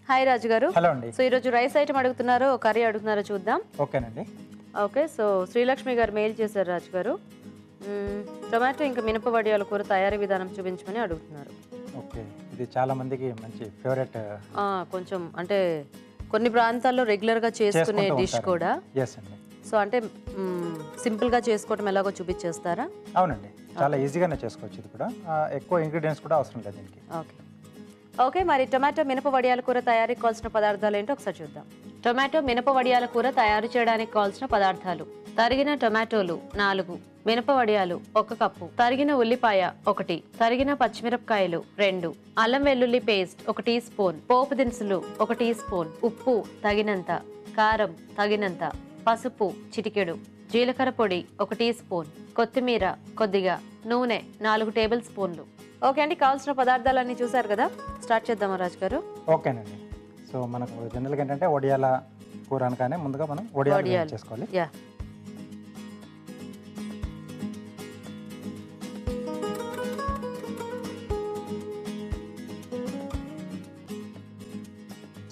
Hi రాజు గారు. Hello అండి. So ఈరోజు రైస్ ఐటమ్ అడుగుతున్నారో కర్రీ అడుగుతున్నారో చూద్దాం. ఓకేనండి. ఓకే, సో శ్రీలక్ష్మి గారు మెయిల్ చేశారు రాజు గారు. టొమాటో ఇంకా మినప వడియాల కూర తయారీ విధానం చూపించమని అడుగుతున్నారు. ఓకే, ఇది చాలా మందికి మంచి ఫేవరెట్. కొంచెం అంటే కొన్ని ప్రాంతాల్లో రెగ్యులర్గా చేసుకునే డిష్ కూడా. ఎస్ అండి. సో అంటే సింపుల్గా చేసుకోవటం ఎలాగో చూపించేస్తారా? అవునండి, చాలా ఈజీగానే చేసుకోవచ్చు. ఇది కూడా ఎక్కువ ఇంగ్రీడియంట్స్ కూడా అవసరం లేదు దీనికి. ఓకే ఓకే మరి టొమాటో మినప వడియాల కూర తయారీకి కావాల్సిన పదార్థాలు ఏంటో ఒకసారి చూద్దాం. టొమాటో మినప వడియాల కూర తయారు చేయడానికి కావాల్సిన పదార్థాలు: తరిగిన టొమాటోలు 4, మినప వడియాలు 1 కప్పు, తరిగిన ఉల్లిపాయ 1, తరిగిన పచ్చిమిరపకాయలు 2, అల్లం వెల్లుల్లి పేస్ట్ 1 టీ స్పూన్, పోపు దినుసులు 1 టీ స్పూన్, ఉప్పు తగినంత, కారం తగినంత, పసుపు చిటికెడు, జీలకర్ర పొడి 1 టీ స్పూన్, కొత్తిమీర కొద్దిగా, నూనె 4 టేబుల్ స్పూన్లు. ఓకే అండి, కావాల్సిన పదార్థాలన్నీ చూసారు కదా, స్టార్ట్ చేద్దామా రాజు గారు? ఓకేనండి. సో మనకు జనరల్గా ఏంటంటే వడియాల కూర అనగానే ముందుగా మనం వడియాలు చేసుకోవాలి.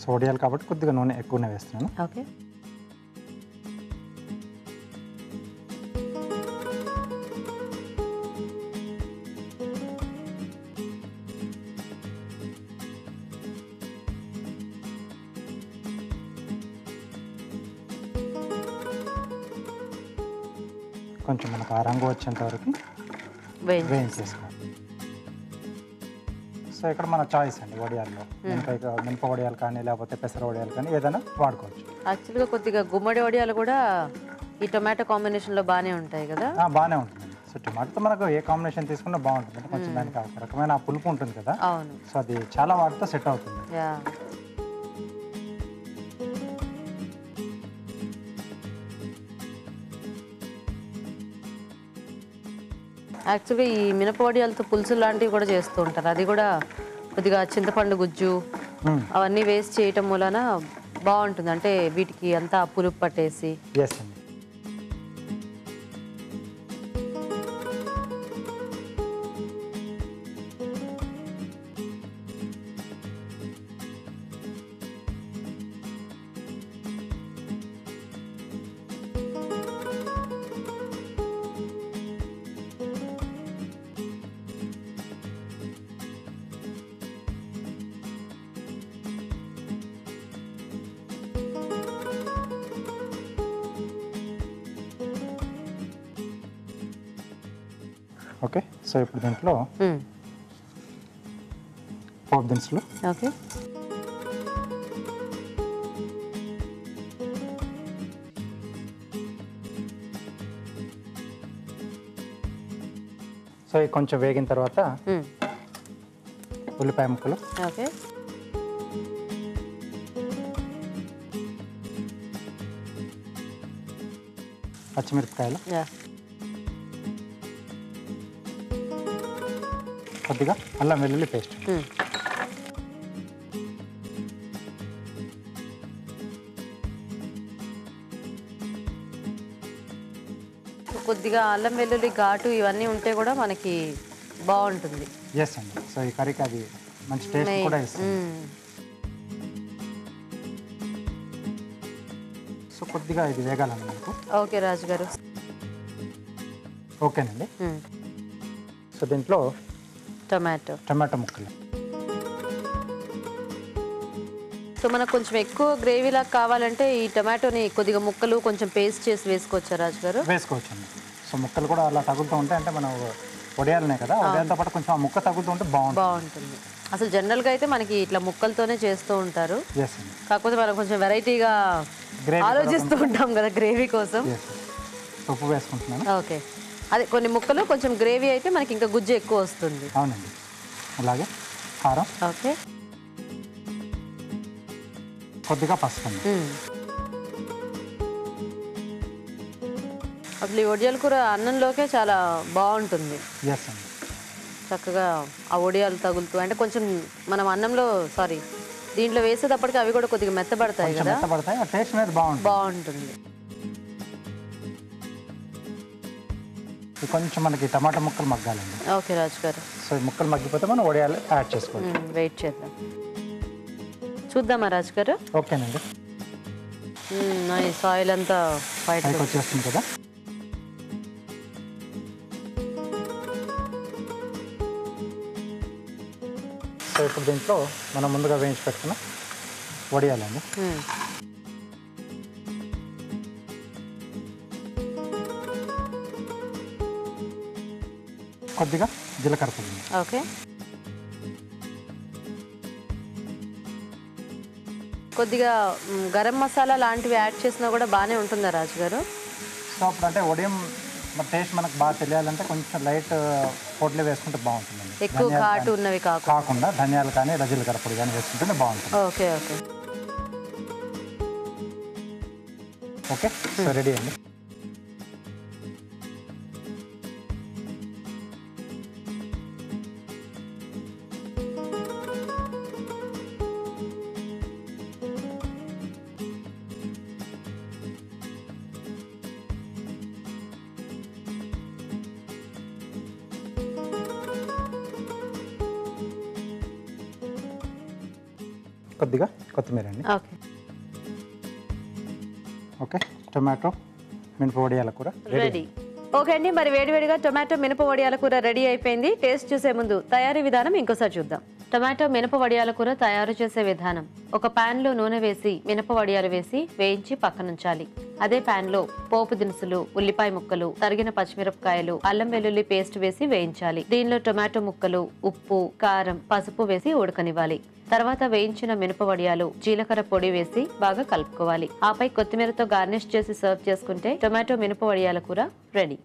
సో వడియాలు కాబట్టి కొద్దిగా నూనె ఎక్కువనే వేస్తున్నాను. ఓకే. కొంచెం మనకు ఆ రంగు వచ్చేంత వరకు వేయించేసుకోవాలి. సో ఇక్కడ మన చాయిస్ అండి వడియాల్లో. మినప వడియాలు కానీ లేకపోతే పెసర వడియాలు కానీ ఏదైనా వాడుకోవచ్చు. యాక్చువల్గా కొద్దిగా గుమ్మడి వడియాలు కూడా ఈ టొమాటో కాంబినేషన్లో బాగానే ఉంటాయి కదా? బాగానే ఉంటుంది. సో టొమాటోతో మనకు ఏ కాంబినేషన్ తీసుకున్నా బాగుంటుంది. అంటే కొంచెం దానికి ఒక రకమైన పులుపు ఉంటుంది కదా. అవును. సో అది చాలా వాటితో సెట్ అవుతుంది. యాక్చువల్గా ఈ మినప వడియాలతో పులుసు లాంటివి కూడా చేస్తూ ఉంటారు. అది కూడా కొద్దిగా చింతపండు గుజ్జు అవన్నీ వేస్ట్ చేయటం వలన బాగుంటుంది. అంటే వీటికి అంతా పులుపు పట్టేసి. ఎస్ అండి. ఓకే, సో ఇప్పుడు దీంట్లో పోపు దినుసులు. ఓకే. సో ఇది కొంచెం వేగిన తర్వాత ఉల్లిపాయ ముక్కలు. ఓకే. పచ్చిమిరపకాయలు, కొద్దిగా అల్లం వెల్లుల్లి పేస్ట్. కొద్దిగా అల్లం వెల్లుల్లి ఘాటు ఇవన్నీ ఉంటే కూడా మనకి బాగుంటుంది. ఎస్ అండి. సో ఈ కర్రీకి అది మంచి టేస్ట్ కూడా ఇస్తుంది. సో కొద్దిగా ఇది వేగాలండి మనకు. ఓకే రాజు గారు. ఓకేనండి. సో దీంట్లో టమాటో ముక్కలు. సో మనకు కొంచెం ఎక్కువ గ్రేవీ లాగా కావాలంటే ఈ టమాటోని కొద్దిగా ముక్కలు కొంచెం పేస్ట్ చేసి వేసుకోవచ్చా రాజు గారు? వేసుకోవచ్చు అండి. సో ముక్కలు కూడా అలా తగులుతూ ఉంటాయి. అంటే మనం వడియాలనే కదా, వడియాలతో పాటు కొంచెం ఆ ముక్క తగులుతూ ఉంటే బాగుంటుంది. అసలు జనరల్గా అయితే మనకి ఇట్లా ముక్కలతోనే చేస్తూ ఉంటారు. కాకపోతే మనం కొంచెం వెరైటీగా ఆలోచిస్తూ ఉంటాం కదా గ్రేవీ కోసం. ఉప్పు వేసుకుంటున్నాను. ఓకే, అదే కొన్ని ముక్కలు కొంచెం గ్రేవీ అయితే మనకి ఇంకా గుజ్జు ఎక్కువ వస్తుంది. అవునండి. అలాగే కారం. ఓకే. కొద్దిగా పసుపు. అసలు ఈ వడియాల కూర అన్నంలోకే చాలా బాగుంటుంది. ఎస్ అండి. చక్కగా ఆ వడియాలు తగులుతూ అంటే కొంచెం మనం అన్నంలో దీంట్లో వేసేటప్పటికి అవి కూడా కొద్దిగా మెత్తబడతాయి కదా. మెత్తబడతాయి. ఆ టేస్ట్ అనేది బాగుంటుంది. కొంచెం మనకి టమాటా ముక్కలు మగ్గాలండి. ఓకే రాజు గారు. సో ఈ ముక్కలు మగ్గిపోతే మనం వడియాలు యాడ్ చేసుకోవాలి. వెయిట్ చేద్దాం. చూద్దామా రాజు గారు? ఓకేనండి. నైస్, ఆయిల్ అంతా పైకి వచ్చేస్తుంది కదా. సో ఇప్పుడు దీంట్లో మనం ముందుగా వేయించి పెట్టుకున్న వడియాలండి. కొద్దిగా జీలకర్ర పొడి. ఓకే, కొద్దిగా గరం మసాలా లాంటివి యాడ్ చేసినా కూడా బాగానే ఉంటుందా రాజు గారు? సో అప్పుడు అంటే వడియం టేస్ట్ మనకు బాగా తెలియాలంటే కొంచెం లైట్ పొడిలో వేసుకుంటే బాగుంటుందండి. ఎక్కువ ఘాటు ఉన్నవి కాకుండా ధనియాలు కానీ జీలకర్ర పొడి కానీ వేసుకుంటే బాగుంటుంది. Okay okay okay, so ready అండి. కొద్దిగా కొత్తిమీర అండి. ఓకే ఓకే, టొమాటో మినప వడియాల కూర రెడీ. ఓకే అండి, మరి వేడివేడిగా టొమాటో మినప వడియాల కూర రెడీ అయిపోయింది. టేస్ట్ చూసే ముందు తయారీ విధానం ఇంకోసారి చూద్దాం. టొమాటో మినప వడియాల కూర తయారు చేసే విధానం: ఒక పాన్ లో నూనె వేసి మినప వడియాలు వేసి వేయించి పక్కనుంచాలి. అదే పాన్ లో పోపు దినుసులు, ఉల్లిపాయ ముక్కలు, తరిగిన పచ్చిమిరపకాయలు, అల్లం వెల్లుల్లి పేస్ట్ వేసి వేయించాలి. దీనిలో టొమాటో ముక్కలు, ఉప్పు, కారం, పసుపు వేసి ఉడకనివ్వాలి. తర్వాత వేయించిన మినప వడియాలు, జీలకర్ర పొడి వేసి బాగా కలుపుకోవాలి. ఆపై కొత్తిమీరతో గార్నిష్ చేసి సర్వ్ చేసుకుంటే టొమాటో మినప వడియాల కూర రెడీ.